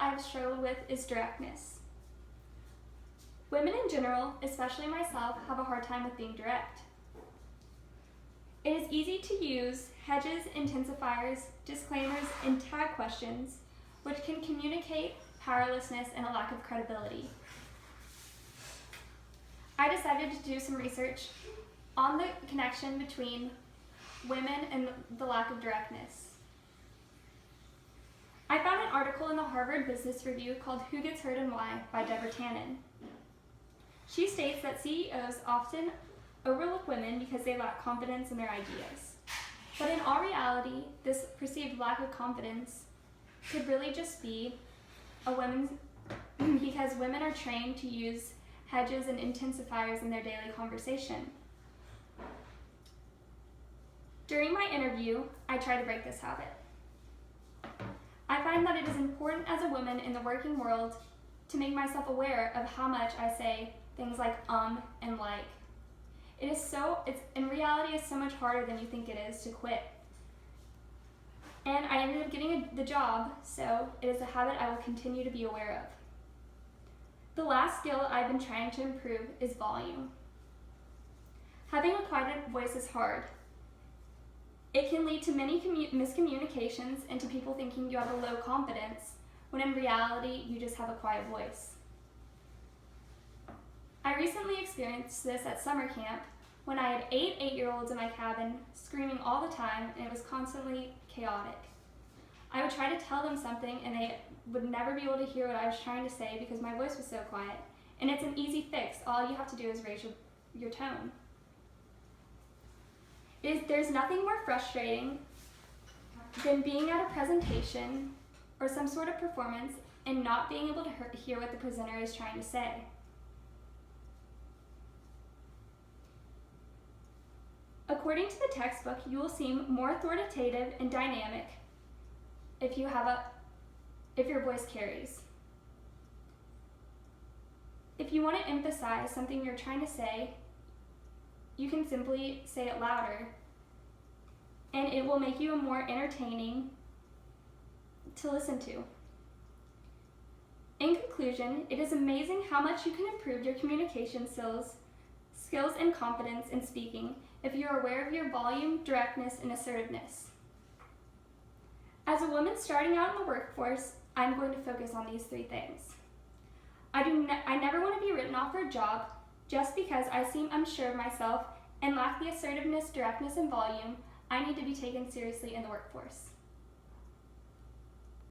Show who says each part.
Speaker 1: I've struggled with is directness. Women in general, especially myself, have a hard time with being direct. It is easy to use hedges, intensifiers, disclaimers, and tag questions, which can communicate powerlessness and a lack of credibility. I decided to do some research on the connection between women and the lack of directness. I found an article in the Harvard Business Review called Who Gets Hurt and Why by Deborah Tannen. She states that CEOs often overlook women because they lack confidence in their ideas. But in all reality, this perceived lack of confidence could really just be because women are trained to use hedges and intensifiers in their daily conversation. During my interview, I try to break this habit. I find that it is important as a woman in the working world to make myself aware of how much I say things like and like. In reality, it's so much harder than you think it is to quit. And I ended up getting the job, so it is a habit I will continue to be aware of. The last skill I've been trying to improve is volume. Having a quiet voice is hard. It can lead to many miscommunications and to people thinking you have a low confidence, when in reality, you just have a quiet voice. I recently experienced this at summer camp when I had 8 8-year-olds in my cabin screaming all the time, and it was constantly chaotic. I would try to tell them something and they would never be able to hear what I was trying to say because my voice was so quiet. And it's an easy fix. All you have to do is raise your tone. There's nothing more frustrating than being at a presentation or some sort of performance and not being able to hear what the presenter is trying to say. According to the textbook, you will seem more authoritative and dynamic if your voice carries. If you want to emphasize something you're trying to say, you can simply say it louder, and it will make you more entertaining to listen to. In conclusion, it is amazing how much you can improve your communication skills and confidence in speaking if you're aware of your volume, directness, and assertiveness. As a woman starting out in the workforce, I'm going to focus on these 3 things. I never want to be written off for a job just because I seem unsure of myself and lack the assertiveness, directness, and volume I need to be taken seriously in the workforce.